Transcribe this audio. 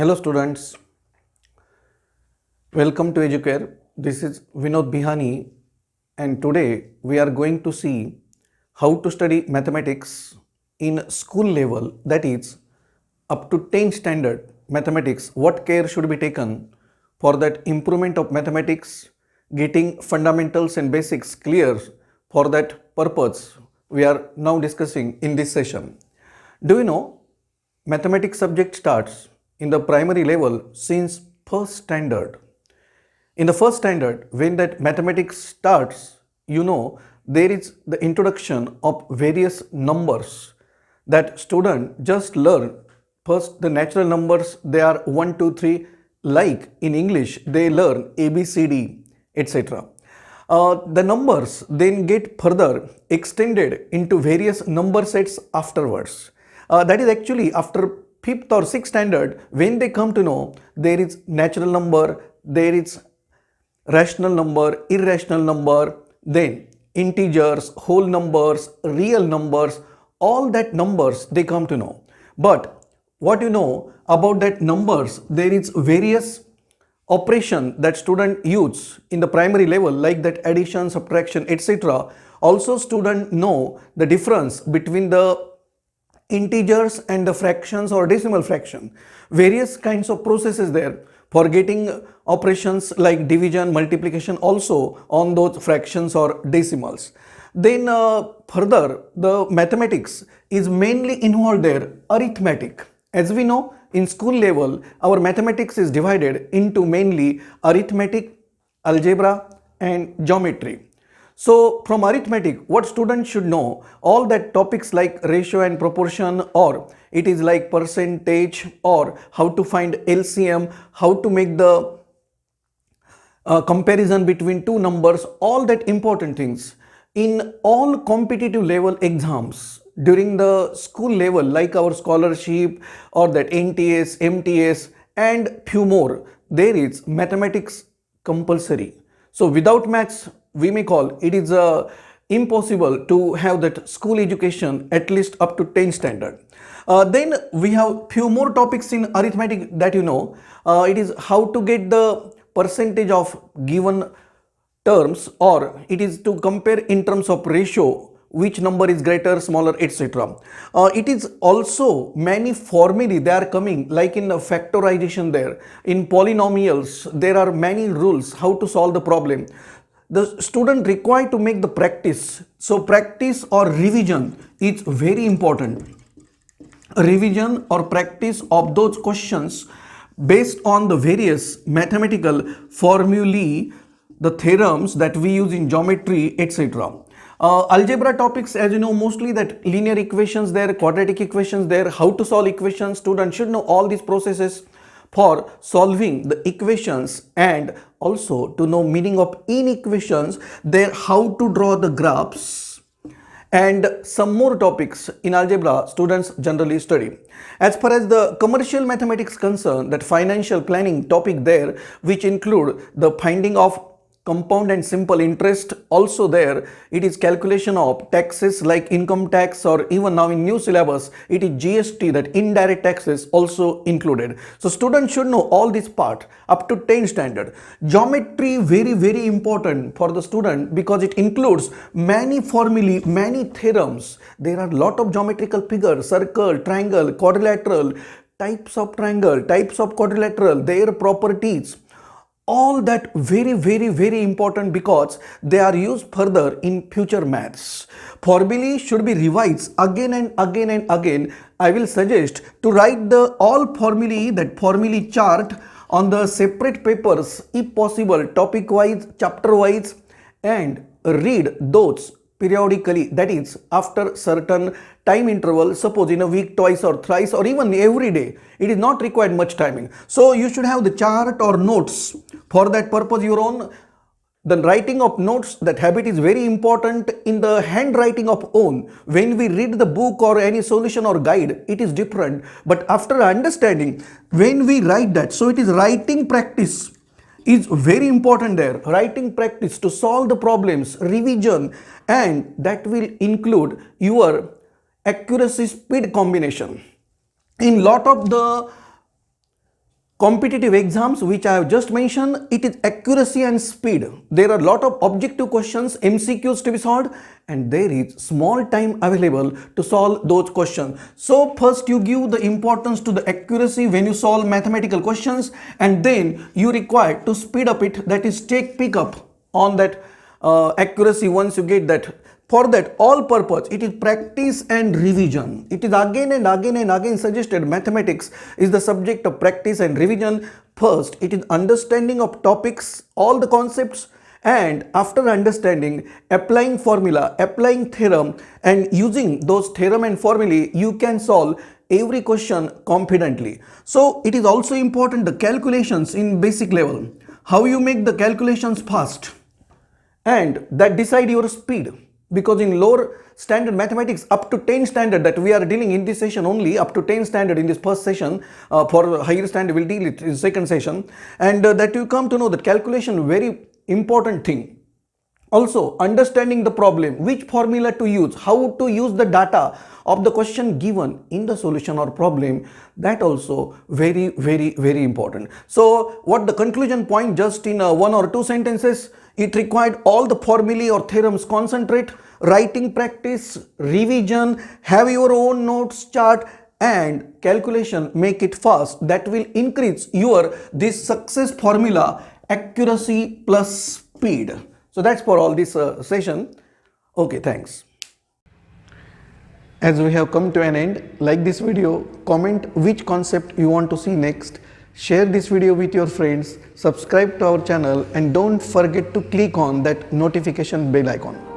Hello students, welcome to Educare. This is Vinod Bihani and today we are going to see how to study mathematics in school level, that is up to 10 standard mathematics. What care should be taken for that improvement of mathematics, getting fundamentals and basics clear. For that purpose we are now discussing in this session. Do you know mathematics subject starts in the primary level since first standard. In the first standard, when that mathematics starts, there is the introduction of various numbers that student just learn. First, the natural numbers, they are 1, 2, 3. Like in English, they learn A, B, C, D, etc. The numbers then get further extended into various number sets afterwards. That is actually after 5th or 6th standard when they come to know there is natural number, there is rational number, irrational number, then integers, whole numbers, real numbers, all that numbers they come to know. But what you know about that numbers, there is various operation that student use in the primary level, like that addition, subtraction, etc. Also student know the difference between the integers and the fractions or decimal fraction. Various kinds of processes there for getting operations like division, multiplication also on those fractions or decimals. Then further, the mathematics is mainly involved there, arithmetic. As we know, in school level, our mathematics is divided into mainly arithmetic, algebra and geometry. So from arithmetic, what students should know, all that topics like ratio and proportion, or it is like percentage, or how to find LCM, how to make the comparison between two numbers, all that important things. In all competitive level exams during the school level, like our scholarship or that NTS, MTS and few more, there is mathematics compulsory. So without maths, we may call it is impossible to have that school education at least up to 10 standard. Then we have few more topics in arithmetic that it is how to get the percentage of given terms, or it is to compare in terms of ratio, which number is greater, smaller, etc. It is also many formulae they are coming, like in factorization there. In polynomials, there are many rules how to solve the problem. The student required to make the practice. So practice or revision is very important. Revision or practice of those questions based on the various mathematical formulae, the theorems that we use in geometry, etc. Algebra topics, as you know, mostly that linear equations there, quadratic equations there, how to solve equations. Students should know all these processes for solving the equations, and also to know meaning of inequations there, how to draw the graphs, and some more topics in algebra students generally study. As far as the commercial mathematics concerned, that financial planning topic there, which include the finding of compound and simple interest, also there it is calculation of taxes like income tax, or even now in new syllabus it is GST, that indirect taxes also included. So students should know all this part up to 10 standard. Geometry very important for the student because it includes many formulae, many theorems. There are lot of geometrical figures, circle, triangle, quadrilateral, types of triangle, types of quadrilateral, their properties, all that very important because they are used further in future maths. Formulae should be revised again and again. I will suggest to write the all formulae, that formulae chart on the separate papers if possible, topic wise, chapter wise, and read those periodically, that is after certain time interval, suppose in a week twice or thrice or even every day. It is not required much timing. So you should have the chart or notes for that purpose, your own. The writing of notes, that habit is very important in the handwriting of own. When we read the book or any solution or guide, it is different, but after understanding, when we write that, so it is writing practice is very important there. Writing practice to solve the problems, revision, and that will include your accuracy speed combination. In lot of the competitive exams which I have just mentioned, it is accuracy and speed. There are a lot of objective questions, MCQs to be solved, and there is small time available to solve those questions. So first you give the importance to the accuracy when you solve mathematical questions, and then you require to speed up it, that is take pick up on that accuracy once you get that. For that all purpose, it is practice and revision. It is again and again and again suggested mathematics is the subject of practice and revision. First, it is understanding of topics, all the concepts, and after understanding, applying formula, applying theorem, and using those theorem and formulae, you can solve every question confidently. So it is also important the calculations in basic level, how you make the calculations fast, and that decide your speed. Because in lower standard mathematics, up to 10 standard that we are dealing in this session, only up to 10 standard in this first session, for higher standard we'll deal it in second session, and that you come to know that calculation very important thing. Also understanding the problem, which formula to use, how to use the data of the question given in the solution or problem, that also very important. So what the conclusion point, just in one or two sentences, it required all the formulae or theorems concentrate, writing practice, revision, have your own notes chart, and calculation make it fast. That will increase your this success formula, accuracy plus speed. So that's for all this session. Okay, thanks. As we have come to an end, like this video, comment which concept you want to see next, share this video with your friends, subscribe to our channel, and don't forget to click on that notification bell icon.